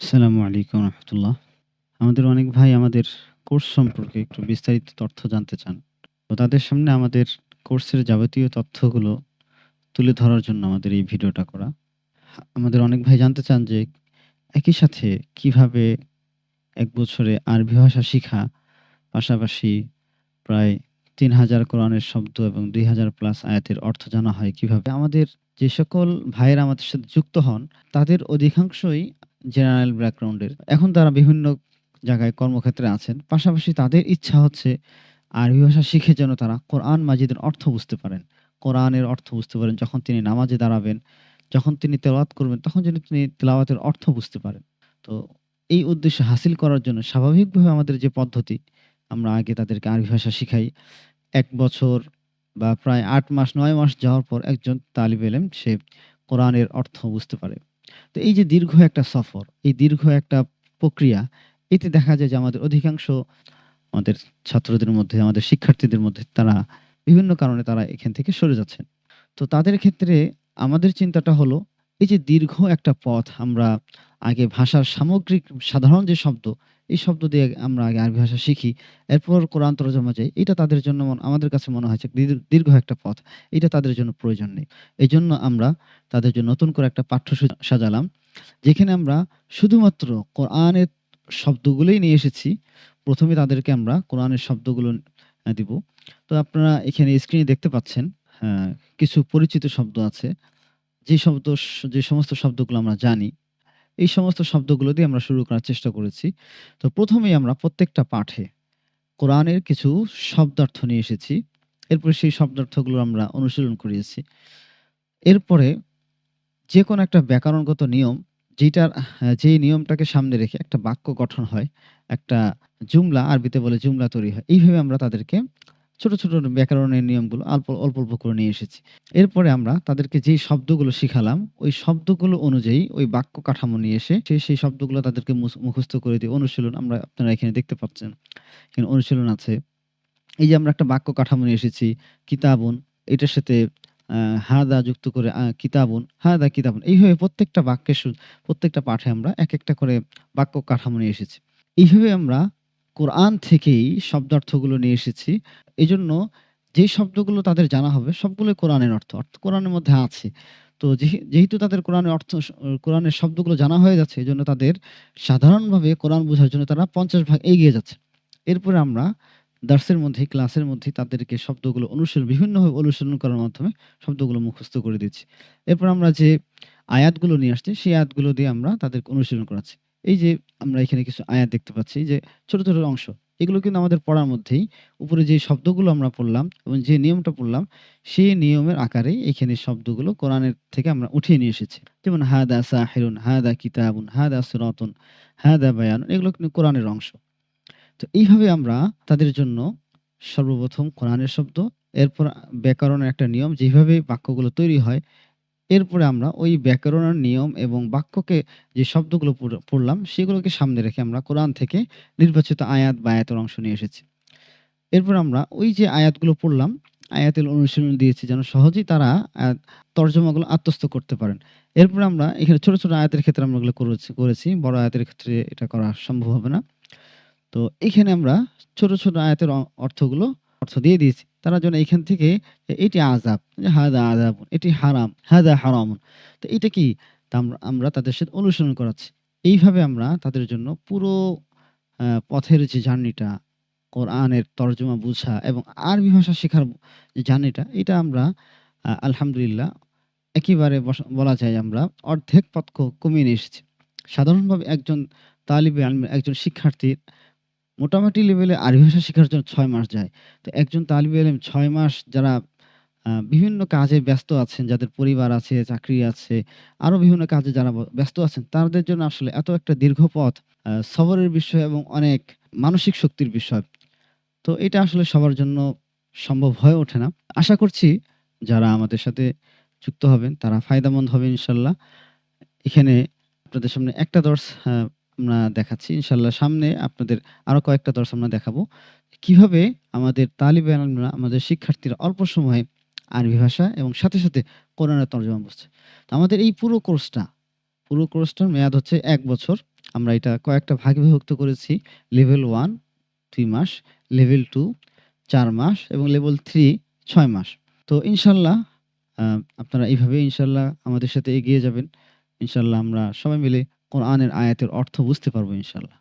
আসসালামু আলাইকুম রহমতুল্লাহ। আমাদের অনেক ভাই আমাদের কোর্স সম্পর্কে একটু বিস্তারিত তথ্য জানতে চান। তো তাদের সামনে আমাদের কোর্সের যাবতীয় তথ্যগুলো তুলে ধরার জন্য আমাদের এই ভিডিওটা করা। আমাদের অনেক ভাই জানতে চান যে একই সাথে কিভাবে ১ বছরে আরবি ভাষা শিখা, পাশাপাশি প্রায় ৩,০০০ কোরআনের শব্দ এবং ২,০০০ প্লাস আয়াতের অর্থ জানা হয় কিভাবে? আমাদের যে সকল ভাইয়েরা আমাদের সাথে যুক্ত হন, তাদের অধিকাংশই জেনারেল ব্যাকগ্রাউন্ডের। এখন তারা বিভিন্ন জায়গায় কর্মক্ষেত্রে আছেন। পাশাপাশি তাদের ইচ্ছা হচ্ছে আরবি ভাষা শিখে যেন তারা কোরআন মাজিদের অর্থ বুঝতে পারেন। কোরআনের অর্থ বুঝতে পারেন। যখন তিনি নামাজে দাঁড়াবেন, যখন তিনি তেলাওয়াত করবেন, তখন যেন তিনি তেলাওয়াতের অর্থ বুঝতে পারেন। তো এই উদ্দেশ্য হাসিল করার জন্য স্বাভাবিকভাবে আমাদের যে পদ্ধতি, আমরা আগে তাদেরকে আরবি ভাষা শিখাই। ১ বছর বা প্রায় ৮ মাস ৯ মাস যাওয়ার পর একজন তালিবে ইলম সে কোরআনের অর্থ বুঝতে পারে। তো এই যে দীর্ঘ একটা সফর, এই দীর্ঘ একটা প্রক্রিয়া, এতে দেখা যায় যে আমাদের অধিকাংশ আমাদের ছাত্রদের মধ্যে, আমাদের শিক্ষার্থীদের মধ্যে তারা বিভিন্ন কারণে তারা এখান থেকে সরে যাচ্ছেন। তো তাদের ক্ষেত্রে আমাদের চিন্তাটা হলো এই যে দীর্ঘ একটা পথ আমরা আগে ভাষার সামগ্রিক সাধারণ যে শব্দ, এই শব্দ দিয়ে আমরা আগে আরবি ভাষা শিখি। এরপর কোরআন তরজমা যাই। এটা তাদের জন্য আমাদের কাছে মনে হয়েছে দীর্ঘ একটা পথ। এটা তাদের জন্য প্রয়োজন নেই। এজন্য আমরা তাদের জন্য নতুন করে একটা পাঠ্যসূচি সাজালাম। যেখানে আমরা শুধুমাত্র কোরআনের শব্দগুলোই নিয়ে এসেছি। ১ম এ তাদেরকে আমরা কোরআনের শব্দগুলো দিব। তো আপনারা এখানে স্ক্রিনে দেখতে পাচ্ছেন, হ্যাঁ, কিছু পরিচিত শব্দ আছে। যে সমস্ত শব্দগুলো আমরা জানি, এই সমস্ত শব্দগুলো দিয়ে আমরা শুরু করার চেষ্টা করেছি। তো ১ম এই আমরা প্রত্যেকটা পাঠে কোরআনের কিছু শব্দার্থ নিয়ে এসেছি। এরপরে সেই শব্দার্থগুলো আমরা অনুশীলন করিয়েছি। এরপরে যেকোনো একটা ব্যাকরণগত নিয়ম যেটার যেই নিয়মটাকে সামনে রেখে একটা বাক্য গঠন হয়, একটা জুমলা আরবিতে বলে জুমলা তৈরি হয়। এইভাবে আমরা তাদেরকে ছোট, ছোট ব্যাকরণের নিয়মগুলো অল্প, অল্প করে নিয়ে এসেছি। এরপরে আমরা তাদেরকে যেই শব্দগুলো শিখালাম, ওই শব্দগুলো অনুযায়ী ওই বাক্য কাঠামো নিয়ে এসে সেই শব্দগুলো তাদেরকে মুখস্থ করে দিয়ে অনুশীলন আপনারা এখানে দেখতে পাচ্ছেন। এখানে অনুশীলন আছে। এই যে আমরা একটা বাক্য কাঠামো নিয়ে এসেছি, কিতাবুন, এটার সাথে আ হাদা যুক্ত করে কিতাবুন, হাদা কিতাবুন। এইভাবে প্রত্যেকটা বাক্যের প্রত্যেকটা পাঠে আমরা একেকটা করে বাক্য কাঠামো নিয়ে এসেছি। এইভাবে আমরা কোরআন থেকেই শব্দার্থগুলো নিয়ে এসেছি। এজন্য যেই শব্দগুলো তাদের জানা হবে সবগুলোই কোরআনের অর্থ কোরআনের মধ্যে আছে। তো যেহেতু তাদের কোরআনের কোরআনের শব্দগুলো জানা হয়ে যাচ্ছে, এজন্য তাদের সাধারণভাবে কোরআন বোঝার জন্য তারা ৫০ ভাগ এগিয়ে যাচ্ছে। এরপরে আমরা দার্সের মধ্যেই, ক্লাসের মধ্যেই তাদেরকে শব্দগুলো বিভিন্নভাবে অনুশীলন করার মাধ্যমে শব্দগুলো মুখস্থ করে দিচ্ছি। এরপর আমরা যে আয়াতগুলো নিয়ে আসছি, সেই আয়াতগুলো দিয়ে আমরা তাদেরকে অনুশীলন করাচ্ছি। এই যে আমরা এখানে কিছু আয়াত দেখতে পাচ্ছি যে ছোট, ছোট অংশ। এগুলো কিন্তু আমাদের পড়ার মধ্যেই উপরে যে শব্দগুলো আমরা পড়লাম এবং যে নিয়মটা পড়লাম, সেই নিয়মের আকারেই এখানে শব্দগুলো কোরআনের থেকে আমরা উঠিয়ে নিয়ে এসেছি। যেমন হাদা সাহিরুন, হাদা কিতাবুন, হাদা সিরাতুন, হাদা বায়ানুন, এগুলো কিন্তু কোরআনের অংশ। তো এইভাবে আমরা তাদের জন্য সর্বপ্রথম কোরআনের শব্দ, এরপর ব্যাকরণের একটা নিয়ম যেভাবে বাক্যগুলো তৈরি হয়, এরপরে আমরা ওই ব্যাকরণের নিয়ম এবং বাক্যকে যে শব্দগুলো পড়লাম সেগুলোকে সামনে রেখে আমরা কোরআন থেকে নির্বাচিত আয়াত বা আয়াতের অংশ নিয়ে এসেছি। এরপর আমরা ওই যে আয়াতগুলো পড়লাম, আয়াতের অনুশীলন দিয়েছি যেন সহজেই তারা তর্জমাগুলো আত্মস্থ করতে পারেন। এরপরে আমরা এখানে ছোট, ছোট আয়াতের ক্ষেত্রে আমরা এগুলো করেছি। বড় আয়াতের ক্ষেত্রে এটা করা সম্ভব হবে না। তো এখানে আমরা ছোট, ছোট আয়াতের অর্থ দিয়ে দিয়েছি। তারা যেন এখান থেকে এটি আযাব, হাদা আযাবুন, এটি হারাম, হাদা হারামুন। তো এটা কি? তা আমরা তাদের সাথে অনুসরণ করাচ্ছি। এইভাবে আমরা তাদের জন্য পুরো পথের যে জার্নিটা, কোরআনের তর্জমা বুঝা এবং আরবি ভাষা শেখার যে জার্নিটা, এটা আমরা আলহামদুলিল্লাহ একেবারে বলা যায় আমরা অর্ধেক পথ কমিয়ে নিয়ে এসেছি। সাধারণভাবে একজন তালিবে ইলমের একজন শিক্ষার্থীর মোটামুটি লেভেলে আরবি ভাষা শেখার জন্য ৬ মাস যায়। তো একজন তালিবে ইলম ৬ মাস যারা বিভিন্ন কাজে ব্যস্ত আছেন, যাদের পরিবার আছে, চাকরি আছে, আরো বিভিন্ন কাজে যারা ব্যস্ত আছেন, তাদের জন্য আসলে এত একটা দীর্ঘ পথ সবরের বিষয় এবং অনেক মানসিক শক্তির বিষয়। তো এটা আসলে সবার জন্য সম্ভব হয়ে ওঠে না। আশা করছি যারা আমাদের সাথে যুক্ত হবেন তারা ফায়দামন্দ হবে ইনশাআল্লাহ। এখানে আপনাদের সামনে একটা দর্স আমরা দেখাচ্ছি। ইনশাআল্লাহ সামনে আপনাদের আরো কয়েকটা দর্স আমরা দেখাবো। কিভাবে আমাদের তালিবে ইলমরা, আমাদের শিক্ষার্থীরা অল্প সময়ে আরবি ভাষা এবং সাথে, সাথে কোরআনের তর্জমা বুঝছে। তো আমাদের এই পুরো কোর্সটার মেয়াদ হচ্ছে ১ বছর। আমরা এটা কয়েকটা ভাগে বিভক্ত করেছি। লেভেল 1 2 মাস, লেভেল 2 4 মাস এবং লেভেল 3 6 মাস। তো ইনশাআল্লাহ আপনারা এইভাবে ইনশাআল্লাহ আমাদের সাথে এগিয়ে যাবেন। ইনশাআল্লাহ আমরা সবাই মিলে কোরআনের আয়াতের অর্থ বুঝতে পারবো ইনশাআল্লাহ।